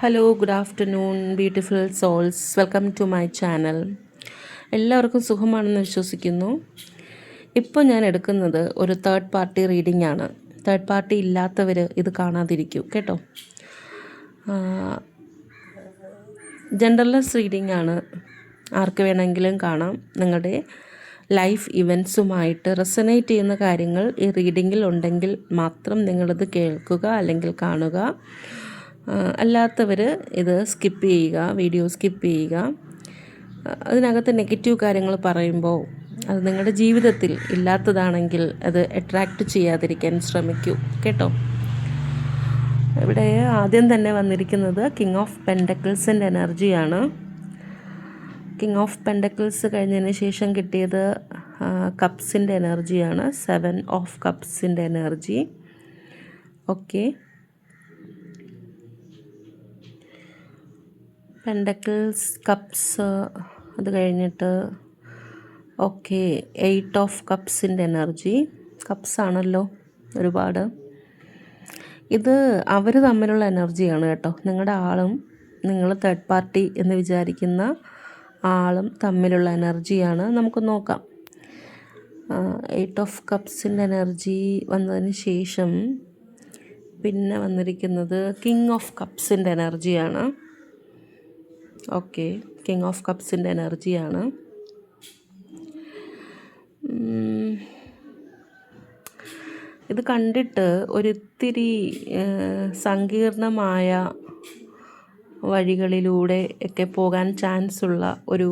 Hello, good afternoon beautiful souls. Welcome to my channel. എല്ലാവർക്കും സുഖമാണെന്ന് വിശ്വസിക്കുന്നു. ഇപ്പോൾ ഞാൻ എടുക്കുന്നത് ഒരു തേർഡ് പാർട്ടി റീഡിംഗ് ആണ്. തേർഡ് പാർട്ടി ഇല്ലാത്തവർ ഇത് കാണാതിരിക്കൂ കേട്ടോ. ജെൻഡർലെസ് റീഡിംഗ് ആണ്. ആർക്ക് വേണമെങ്കിലും കാണാം. നിങ്ങളുടെ ലൈഫ് ഇവൻറ്റ്സുമായിട്ട് റെസനേറ്റ് ചെയ്യുന്ന കാര്യങ്ങൾ ഈ റീഡിങ്ങിൽ ഉണ്ടെങ്കിൽ മാത്രം നിങ്ങളിത് കേൾക്കുക അല്ലെങ്കിൽ കാണുക. അല്ലാത്തവർ ഇത് സ്കിപ്പ് ചെയ്യുക, വീഡിയോ സ്കിപ്പ് ചെയ്യുക. അതിനകത്ത് നെഗറ്റീവ് കാര്യങ്ങൾ പറയുമ്പോൾ അത് നിങ്ങളുടെ ജീവിതത്തിൽ ഇല്ലാത്തതാണെങ്കിൽ അത് അട്രാക്റ്റ് ചെയ്യാതിരിക്കാൻ ശ്രമിക്കൂ കേട്ടോ. ഇവിടെ ആദ്യം തന്നെ വന്നിരിക്കുന്നത് കിങ് ഓഫ് പെൻഡക്കിൾസിൻ്റെ എനർജിയാണ്. കിങ് ഓഫ് പെൻഡക്കിൾസ് കഴിഞ്ഞതിന് ശേഷം കിട്ടിയത് കപ്സിൻ്റെ എനർജിയാണ്. 7 ഓഫ് കപ്സിൻ്റെ എനർജി. ഓക്കെ, പെൻഡക്കിൾസ്, കപ്സ്, അത് കഴിഞ്ഞിട്ട് ഓക്കെ 8 ഓഫ് കപ്സിൻ്റെ എനർജി. കപ്സ് ആണല്ലോ ഒരുപാട്. ഇത് അവർ തമ്മിലുള്ള എനർജിയാണ് കേട്ടോ. നിങ്ങളുടെ ആളും നിങ്ങൾ തേർഡ് പാർട്ടി എന്ന് വിചാരിക്കുന്ന ആളും തമ്മിലുള്ള എനർജിയാണ്. നമുക്ക് നോക്കാം. 8 ഓഫ് കപ്സിൻ്റെ എനർജി വന്നതിന് ശേഷം പിന്നെ വന്നിരിക്കുന്നത് കിങ് ഓഫ് കപ്സിൻ്റെ എനർജിയാണ്. ഓക്കെ, കിങ് ഓഫ് കപ്സിൻ്റെ എനർജിയാണ്. ഇത് കണ്ടിട്ട് ഒരിത്തിരി സങ്കീർണമായ വഴികളിലൂടെ ഒക്കെ പോകാൻ ചാൻസ് ഉള്ള ഒരു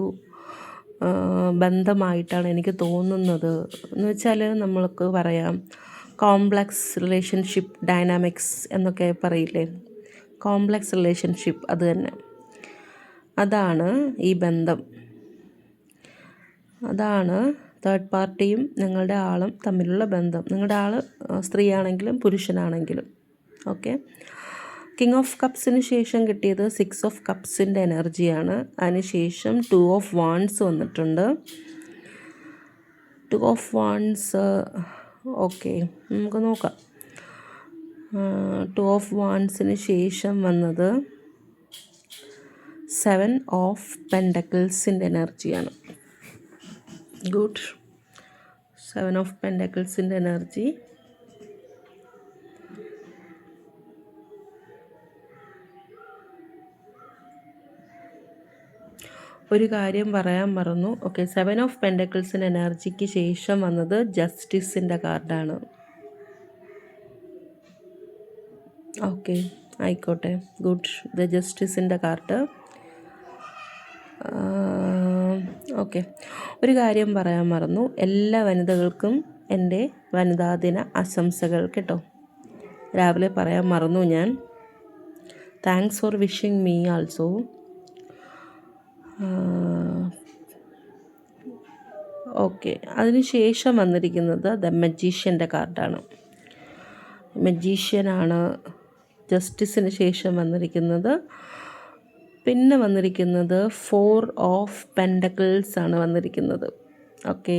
ബന്ധമായിട്ടാണ് എനിക്ക് തോന്നുന്നത്. എന്ന് വെച്ചാൽ നമ്മൾക്ക് പറയാം കോംപ്ലക്സ് റിലേഷൻഷിപ്പ് ഡൈനാമിക്സ് എന്നൊക്കെ പറയില്ലേ. കോംപ്ലക്സ് റിലേഷൻഷിപ്പ് അത് തന്നെ. അതാണ് ഈ ബന്ധം. അതാണ് തേർഡ് പാർട്ടിയും നിങ്ങളുടെ ആളും തമ്മിലുള്ള ബന്ധം. നിങ്ങളുടെ ആൾ സ്ത്രീയാണെങ്കിലും പുരുഷനാണെങ്കിലും. ഓക്കെ, കിങ് ഓഫ് കപ്സിന് ശേഷം കിട്ടിയത് 6 ഓഫ് കപ്സിൻ്റെ എനർജിയാണ്. അതിനുശേഷം 2 ഓഫ് വാൺസ് വന്നിട്ടുണ്ട്. 2 ഓഫ് വാൺസ് ഓക്കെ, നമുക്ക് നോക്കാം. 2 ഓഫ് വാൺസിന് ശേഷം വന്നത് 7 ഓഫ് പെൻഡക്കിൾസിൻ്റെ എനർജിയാണ്. ഗുഡ്. 7 ഓഫ് പെൻഡക്കിൾസിൻ്റെ എനർജി. ഒരു കാര്യം പറയാൻ മറന്നു. ഓക്കെ, 7 ഓഫ് പെൻഡക്കിൾസിൻ്റെ എനർജിക്ക് ശേഷം വന്നത് ജസ്റ്റിസിൻ്റെ കാർഡാണ്. ഓക്കെ, ആയിക്കോട്ടെ. ഗുഡ്. ദ ജസ്റ്റിസിൻ്റെ കാർഡ്. ഓക്കെ, ഒരു കാര്യം പറയാൻ മറന്നു. എല്ലാ വനിതകൾക്കും എൻ്റെ വനിതാ ദിന ആശംസകൾ കേട്ടോ. രാവിലെ പറയാൻ മറന്നു ഞാൻ. Thanks for wishing me also. Okay, അതിനുശേഷം വന്നിരിക്കുന്നത് ദ മജീഷ്യൻ്റെ കാർഡാണ്. മജീഷ്യനാണ് ജസ്റ്റിസിന് ശേഷം വന്നിരിക്കുന്നത്. പിന്നെ വന്നിരിക്കുന്നത് 4 ഓഫ് പെൻഡക്കിൾസ് ആണ് വന്നിരിക്കുന്നത്. Okay,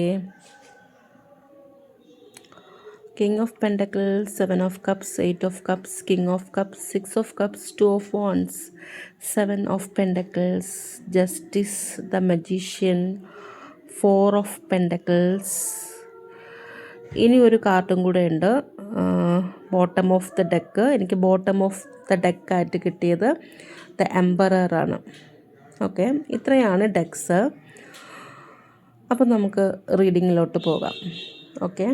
king of pentacles, 7 of cups, 8 of cups, king of cups, 6 of cups, 2 of wands, 7 of pentacles, justice, the magician, 4 of pentacles. ഇനി ഒരു കാർഡും കൂടെ ഉണ്ട്, ബോട്ടം ഓഫ് ദ ഡെക്ക്. എനിക്ക് ബോട്ടം ഓഫ് ദ ഡെക്കായിട്ട് കിട്ടിയത് ദ എംപററാണ്. ഓക്കെ, ഇത്രയാണ് ഡെക്സ്. അപ്പം നമുക്ക് റീഡിങ്ങിലോട്ട് പോകാം. ഓക്കെ,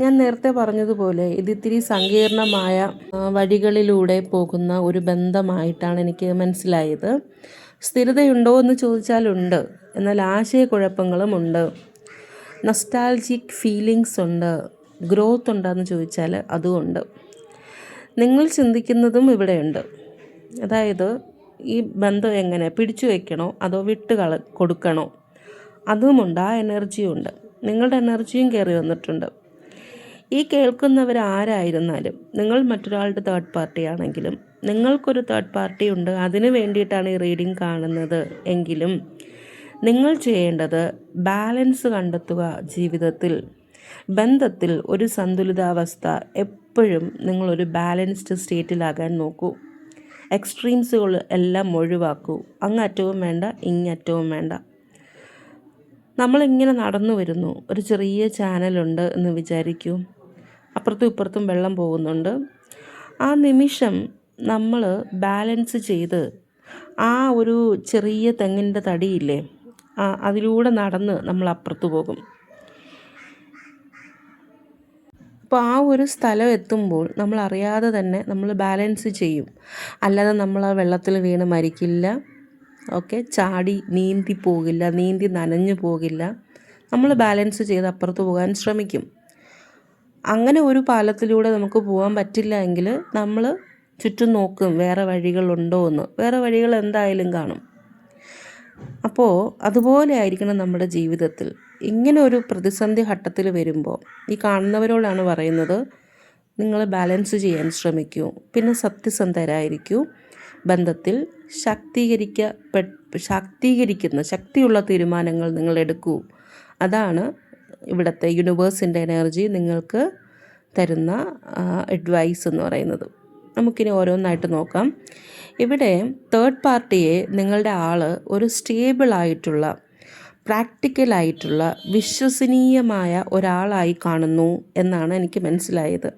ഞാൻ നേരത്തെ പറഞ്ഞതുപോലെ ഇത് ഇത്തിരി സങ്കീർണമായ വഴികളിലൂടെ പോകുന്ന ഒരു ബന്ധമായിട്ടാണ് എനിക്ക് മനസ്സിലായത്. സ്ഥിരതയുണ്ടോ എന്ന് ചോദിച്ചാലുണ്ട്, എന്നാൽ ആശയക്കുഴപ്പങ്ങളും ഉണ്ട്. നൊസ്റ്റാൾജിക് ഫീലിങ്സ് ഉണ്ട്. ഗ്രോത്ത് ഉണ്ടെന്ന് ചോദിച്ചാൽ അതുമുണ്ട്. നിങ്ങൾ ചിന്തിക്കുന്നതും ഇവിടെയുണ്ട്. അതായത് ഈ ബന്ധം എങ്ങനെ പിടിച്ചു വയ്ക്കണോ അതോ കൊടുക്കണോ, അതുമുണ്ട്. ആ എനർജിയുണ്ട്. നിങ്ങളുടെ എനർജിയും കയറി വന്നിട്ടുണ്ട്. ഈ കേൾക്കുന്നവരാരായിരുന്നാലും, നിങ്ങൾ മറ്റൊരാളുടെ തേർഡ് പാർട്ടി ആണെങ്കിലും നിങ്ങൾക്കൊരു തേർഡ് പാർട്ടി ഉണ്ട്, അതിന് വേണ്ടിയിട്ടാണ് ഈ റീഡിംഗ് കാണുന്നത് എങ്കിലും നിങ്ങൾ ചെയ്യേണ്ടത് ബാലൻസ് കണ്ടെത്തുക. ജീവിതത്തിൽ ബന്ധത്തിൽ ഒരു സന്തുലിതാവസ്ഥ എപ്പോഴും നിങ്ങളൊരു ബാലൻസ്ഡ് സ്റ്റേറ്റിലാകാൻ നോക്കൂ. എക്സ്ട്രീംസുകൾ എല്ലാം ഒഴിവാക്കൂ. അങ്ങറ്റവും വേണ്ട, ഇങ്ങറ്റവും വേണ്ട. നമ്മളിങ്ങനെ നടന്നു വരുന്നു. ഒരു ചെറിയ ചാനലുണ്ട് എന്ന് വിചാരിക്കൂ. അപ്പുറത്തും ഇപ്പുറത്തും വെള്ളം പോകുന്നുണ്ട്. ആ നിമിഷം നമ്മൾ ബാലൻസ് ചെയ്ത് ആ ഒരു ചെറിയ തെങ്ങിൻ്റെ തടിയില്ലേ, അതിലൂടെ നടന്ന് നമ്മൾ അപ്പുറത്ത് പോകും. അപ്പോൾ ആ ഒരു സ്ഥലം എത്തുമ്പോൾ നമ്മൾ അറിയാതെ തന്നെ നമ്മൾ ബാലൻസ് ചെയ്യും. അല്ലാതെ നമ്മൾ ആ വെള്ളത്തിൽ വീണ് മരിക്കില്ല. ഓക്കെ, ചാടി നീന്തി പോകില്ല, നീന്തി നനഞ്ഞു പോകില്ല. നമ്മൾ ബാലൻസ് ചെയ്ത് അപ്പുറത്ത് പോകാൻ ശ്രമിക്കും. അങ്ങനെ ഒരു പാലത്തിലൂടെ നമുക്ക് പോകാൻ പറ്റില്ല എങ്കിൽ നമ്മൾ ചുറ്റും നോക്കും വേറെ വഴികളുണ്ടോ എന്ന്. വേറെ വഴികൾ എന്തായാലും കാണും. അപ്പോൾ അതുപോലെ ആയിരിക്കണം നമ്മുടെ ജീവിതത്തിൽ. ഇങ്ങനെ ഒരു പ്രതിസന്ധി ഘട്ടത്തിൽ വരുമ്പോൾ ഈ കാണുന്നവരോടാണ് പറയുന്നത്, നിങ്ങൾ ബാലൻസ് ചെയ്യാൻ ശ്രമിക്കൂ. പിന്നെ സത്യസന്ധരായിരിക്കൂ. ബന്ധത്തിൽ ശാക്തീകരിക്കുന്ന ശക്തിയുള്ള തീരുമാനങ്ങൾ നിങ്ങൾ എടുക്കൂ. അതാണ് ഇവിടുത്തെ യൂണിവേഴ്സിൻ്റെ എനർജി നിങ്ങൾക്ക് തരുന്ന അഡ്വൈസ് എന്ന് പറയുന്നത്. നമുക്കിനി ഓരോന്നായിട്ട് നോക്കാം. ഇവിടെ തേർഡ് പാർട്ടിയെ നിങ്ങളുടെ ആൾ ഒരു സ്റ്റേബിളായിട്ടുള്ള, പ്രാക്ടിക്കലായിട്ടുള്ള, വിശ്വസനീയമായ ഒരാളായി കാണുന്നു എന്നാണ് എനിക്ക് മനസ്സിലായത്.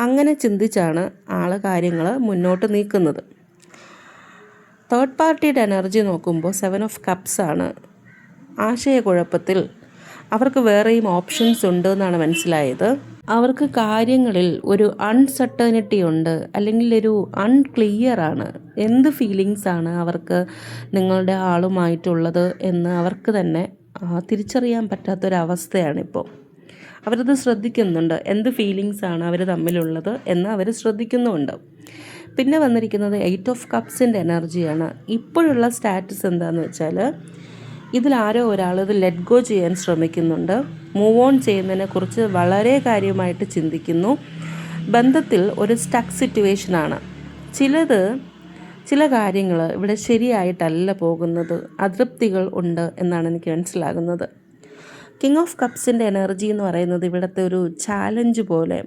അങ്ങനെ ചിന്തിച്ചാണ് ആൾ കാര്യങ്ങൾ മുന്നോട്ട് നീക്കുന്നത്. തേർഡ് പാർട്ടിയുടെ എനർജി നോക്കുമ്പോൾ 7 ഓഫ് കപ്സ് ആണ്. ആശയക്കുഴപ്പത്തിൽ അവർക്ക് വേറെയും ഓപ്ഷൻസ് ഉണ്ട് എന്നാണ് മനസ്സിലായത്. അവർക്ക് കാര്യങ്ങളിൽ ഒരു അൺസർട്ടനിറ്റി ഉണ്ട്, അല്ലെങ്കിൽ ഒരു അൺക്ലിയർ ആണ്. എന്ത് ഫീലിങ്സ് ആണ് അവർക്ക് നിങ്ങളുടെ ആളുമായിട്ടുള്ളത് എന്ന് അവർക്ക് തന്നെ തിരിച്ചറിയാൻ പറ്റാത്തൊരവസ്ഥയാണിപ്പോൾ. അവരത് ശ്രദ്ധിക്കുന്നുണ്ട്. എന്ത് ഫീലിങ്സ് ആണ് അവർ തമ്മിലുള്ളത് എന്ന് അവർ ശ്രദ്ധിക്കുന്നുമുണ്ട്. പിന്നെ വന്നിരിക്കുന്നത് 8 ഓഫ് കപ്സിൻ്റെ എനർജിയാണ്. ഇപ്പോഴുള്ള സ്റ്റാറ്റസ് എന്താണെന്ന് വെച്ചാൽ, ഇതിലാരോ ഒരാൾ ഇത് ലെറ്റ് ഗോ ചെയ്യാൻ ശ്രമിക്കുന്നുണ്ട്. മൂവ് ഓൺ ചെയ്യുന്നതിനെക്കുറിച്ച് വളരെ കാര്യമായിട്ട് ചിന്തിക്കുന്നു. ബന്ധത്തിൽ ഒരു സ്റ്റക്ക് സിറ്റുവേഷനാണ്. ചില കാര്യങ്ങൾ ഇവിടെ ശരിയായിട്ടല്ല പോകുന്നത്. അതൃപ്തികൾ ഉണ്ട് എന്നാണ് എനിക്ക് മനസ്സിലാകുന്നത്. കിങ് ഓഫ് കപ്സിൻ്റെ എനർജി എന്ന് പറയുന്നത് ഇവിടുത്തെ ഒരു ചാലഞ്ച് പോലെ.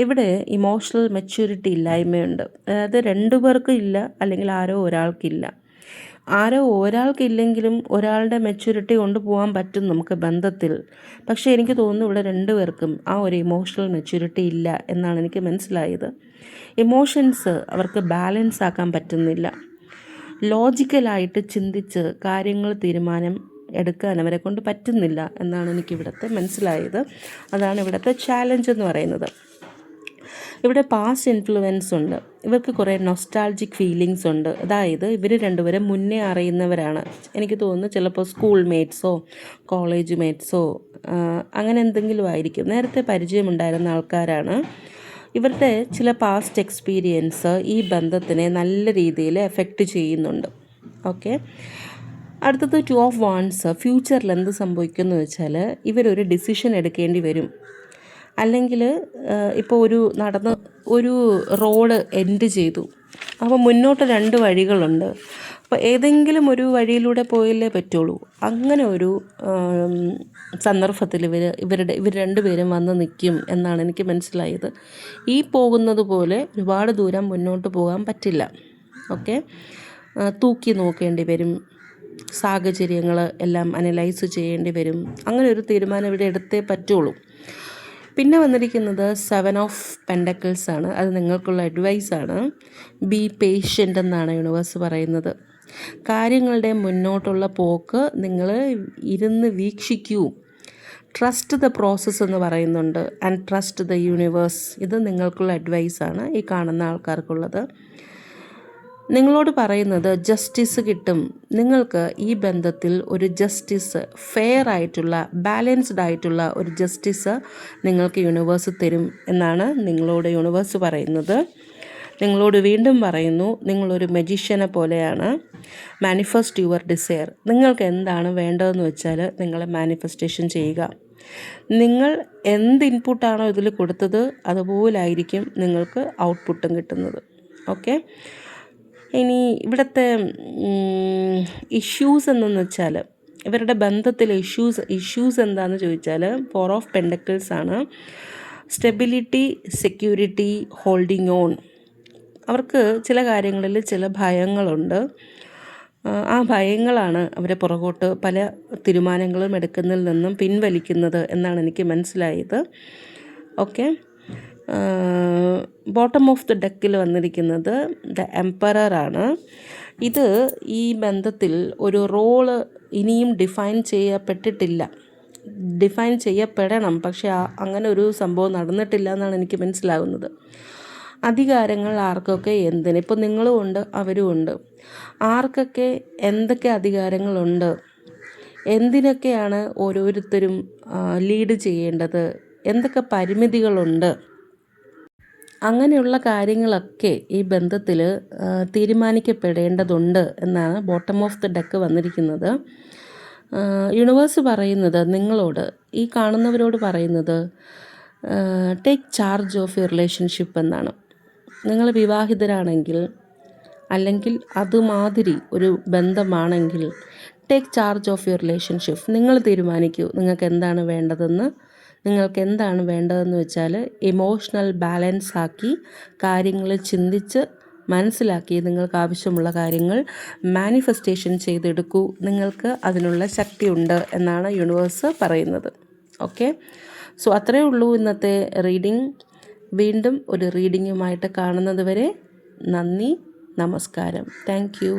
ഇവിടെ ഇമോഷണൽ മെച്യൂരിറ്റി ഇല്ലായ്മയുണ്ട്. അതായത് രണ്ടു പേർക്കും ഇല്ല, അല്ലെങ്കിൽ ആരോ ഒരാൾക്കില്ല. ആരോ ഒരാൾക്കില്ലെങ്കിലും ഒരാളുടെ മെച്യൂരിറ്റി കൊണ്ടുപോകാൻ പറ്റും നമുക്ക് ബന്ധത്തിൽ. പക്ഷേ എനിക്ക് തോന്നുന്നു ഇവിടെ രണ്ടുപേർക്കും ആ ഒരു ഇമോഷണൽ മെച്യൂരിറ്റി ഇല്ല എന്നാണ് എനിക്ക് മനസ്സിലായത്. ഇമോഷൻസ് അവർക്ക് ബാലൻസ് ആക്കാൻ പറ്റുന്നില്ല. ലോജിക്കലായിട്ട് ചിന്തിച്ച് കാര്യങ്ങൾ തീരുമാനം എടുക്കാൻ അവരെ കൊണ്ട് പറ്റുന്നില്ല എന്നാണ് എനിക്കിവിടുത്തെ മനസ്സിലായത്. അതാണ് ഇവിടുത്തെ ചാലഞ്ച് എന്ന് പറയുന്നത്. ഇവിടെ പാസ്റ്റ് ഇൻഫ്ലുവൻസ് ഉണ്ട്. ഇവർക്ക് കുറേ നൊസ്റ്റാൾജിക് ഫീലിങ്സ് ഉണ്ട്. അതായത് ഇവർ രണ്ടുപേരും മുന്നേ അറിയുന്നവരാണ്. എനിക്ക് തോന്നുന്നു ചിലപ്പോൾ സ്കൂൾ മേറ്റ്സോ കോളേജ് മേറ്റ്സോ അങ്ങനെ എന്തെങ്കിലും ആയിരിക്കും. നേരത്തെ പരിചയമുണ്ടായിരുന്ന ആൾക്കാരാണ്. ഇവരുടെ ചില പാസ്റ്റ് എക്സ്പീരിയൻസ് ഈ ബന്ധത്തിനെ നല്ല രീതിയിൽ എഫക്റ്റ് ചെയ്യുന്നുണ്ട്. ഓക്കെ, അടുത്തത് 2 ഓഫ് വാൻഡ്സ്. ഫ്യൂച്ചറിൽ എന്ത് സംഭവിക്കുമെന്ന് വെച്ചാൽ, ഇവരൊരു ഡിസിഷൻ എടുക്കേണ്ടി വരും. അല്ലെങ്കിൽ ഇപ്പോൾ ഒരു റോഡ് എൻഡ് ചെയ്തു. അപ്പോൾ മുന്നോട്ട് 2 വഴികളുണ്ട്. അപ്പോൾ ഏതെങ്കിലും ഒരു വഴിയിലൂടെ പോയല്ലേ പറ്റുള്ളൂ. അങ്ങനെ ഒരു സന്ദർഭത്തിൽ ഇവർ രണ്ടുപേരും വന്ന് നിൽക്കും എന്നാണ് എനിക്ക് മനസ്സിലായത്. ഈ പോകുന്നത് പോലെ ഒരുപാട് ദൂരം മുന്നോട്ട് പോകാൻ പറ്റില്ല. ഓക്കെ, തൂക്കി നോക്കേണ്ടി വരും. സാഹചര്യങ്ങൾ എല്ലാം അനലൈസ് ചെയ്യേണ്ടി വരും. അങ്ങനെ ഒരു തീരുമാനം ഇവിടെ എടുത്തേ പറ്റുള്ളൂ. പിന്നെ വന്നിരിക്കുന്നത് 7 ഓഫ് പെൻഡക്കിൾസ് ആണ്. അത് നിങ്ങൾക്കുള്ള അഡ്വൈസാണ്. ബി പേഷ്യൻ്റ് എന്നാണ് യൂണിവേഴ്സ് പറയുന്നത്. കാര്യങ്ങളുടെ മുന്നോട്ടുള്ള പോക്ക് നിങ്ങൾ ഇരുന്ന് വീക്ഷിക്കൂ. ട്രസ്റ്റ് ദ പ്രോസസ്സ് എന്ന് പറയുന്നുണ്ട്. And trust the universe. ഇത് നിങ്ങൾക്കുള്ള അഡ്വൈസാണ് ഈ കാണുന്ന ആൾക്കാർക്കുള്ളത്. നിങ്ങളോട് പറയുന്നത് ജസ്റ്റിസ് കിട്ടും. നിങ്ങൾക്ക് ഈ ബന്ധത്തിൽ ഒരു ജസ്റ്റിസ്, ഫെയർ ആയിട്ടുള്ള, ബാലൻസ്ഡ് ആയിട്ടുള്ള ഒരു ജസ്റ്റിസ് നിങ്ങൾക്ക് യൂണിവേഴ്സ് തരും എന്നാണ് നിങ്ങളോട് യൂണിവേഴ്സ് പറയുന്നത്. നിങ്ങളോട് വീണ്ടും പറയുന്നു, നിങ്ങളൊരു മജീഷ്യനെ പോലെയാണ്. Manifest your desire. നിങ്ങൾക്ക് എന്താണ് വേണ്ടതെന്ന് വെച്ചാൽ നിങ്ങൾ മാനിഫെസ്റ്റേഷൻ ചെയ്യുക. നിങ്ങൾ എന്ത് ഇൻപുട്ടാണോ ഇതിൽ കൊടുത്തത് അതുപോലായിരിക്കും നിങ്ങൾക്ക് ഔട്ട്പുട്ടും കിട്ടുന്നത്. ഓക്കെ, ഇനി ഇവിടുത്തെ ഇഷ്യൂസ് എന്തെന്ന് വെച്ചാൽ, ഇവരുടെ ബന്ധത്തിലെ ഇഷ്യൂസ് എന്താണെന്ന് ചോദിച്ചാൽ 4 ഓഫ് പെൻഡക്കിൾസ് ആണ്. Stability, security, holding on. അവർക്ക് ചില കാര്യങ്ങളിൽ ചില ഭയങ്ങളുണ്ട്. ആ ഭയങ്ങളാണ് അവരെ പുറകോട്ട് പല തീരുമാനങ്ങളും എടുക്കുന്നതിൽ നിന്നും പിൻവലിക്കുന്നത് എന്നാണ് എനിക്ക് മനസ്സിലായത്. ഓക്കെ, ബോട്ടം ഓഫ് ദ ഡെക്കിൽ വന്നിരിക്കുന്നത് ദ എംപററാണ്. ഇത് ഈ ബന്ധത്തിൽ ഒരു റോള് ഇനിയും ഡിഫൈൻ ചെയ്യപ്പെടണം, പക്ഷേ അങ്ങനെ ഒരു സംഭവം നടന്നിട്ടില്ല എന്നാണ് എനിക്ക് മനസ്സിലാകുന്നത്. അധികാരങ്ങൾ ആർക്കൊക്കെ എന്തിന്, ഇപ്പോൾ നിങ്ങളും ഉണ്ട് അവരും ഉണ്ട്, ആർക്കൊക്കെ എന്തൊക്കെ അധികാരങ്ങളുണ്ട്, എന്തിനൊക്കെയാണ് ഓരോരുത്തരും ലീഡ് ചെയ്യേണ്ടത്, എന്തൊക്കെ പരിമിതികളുണ്ട്, അങ്ങനെയുള്ള കാര്യങ്ങളൊക്കെ ഈ ബന്ധത്തിൽ തീരുമാനിക്കപ്പെടേണ്ടതുണ്ട് എന്നാണ് ബോട്ടം ഓഫ് ദ ഡെക്ക് വന്നിരിക്കുന്നത്. യൂണിവേഴ്സ് പറയുന്നത് നിങ്ങളോട്, ഈ കാണുന്നവരോട് പറയുന്നത് take charge of your relationship എന്നാണ്. നിങ്ങൾ വിവാഹിതരാണെങ്കിൽ അല്ലെങ്കിൽ അതുമാതിരി ഒരു ബന്ധമാണെങ്കിൽ take charge of your relationship. നിങ്ങൾ തീരുമാനിക്കൂ നിങ്ങൾക്ക് എന്താണ് വേണ്ടതെന്ന് വെച്ചാൽ ഇമോഷണൽ ബാലൻസ് ആക്കി കാര്യങ്ങൾ ചിന്തിച്ച് മനസ്സിലാക്കി നിങ്ങൾക്ക് ആവശ്യമുള്ള കാര്യങ്ങൾ മാനിഫെസ്റ്റേഷൻ ചെയ്തെടുക്കൂ. നിങ്ങൾക്ക് അതിനുള്ള ശക്തിയുണ്ട് എന്നാണ് യൂണിവേഴ്സ് പറയുന്നത്. ഓക്കെ, സോ അത്രയേ ഉള്ളൂ ഇന്നത്തെ റീഡിംഗ്. വീണ്ടും ഒരു റീഡിങ്ങുമായിട്ട് കാണുന്നത് വരെ നന്ദി, നമസ്കാരം. Thank you.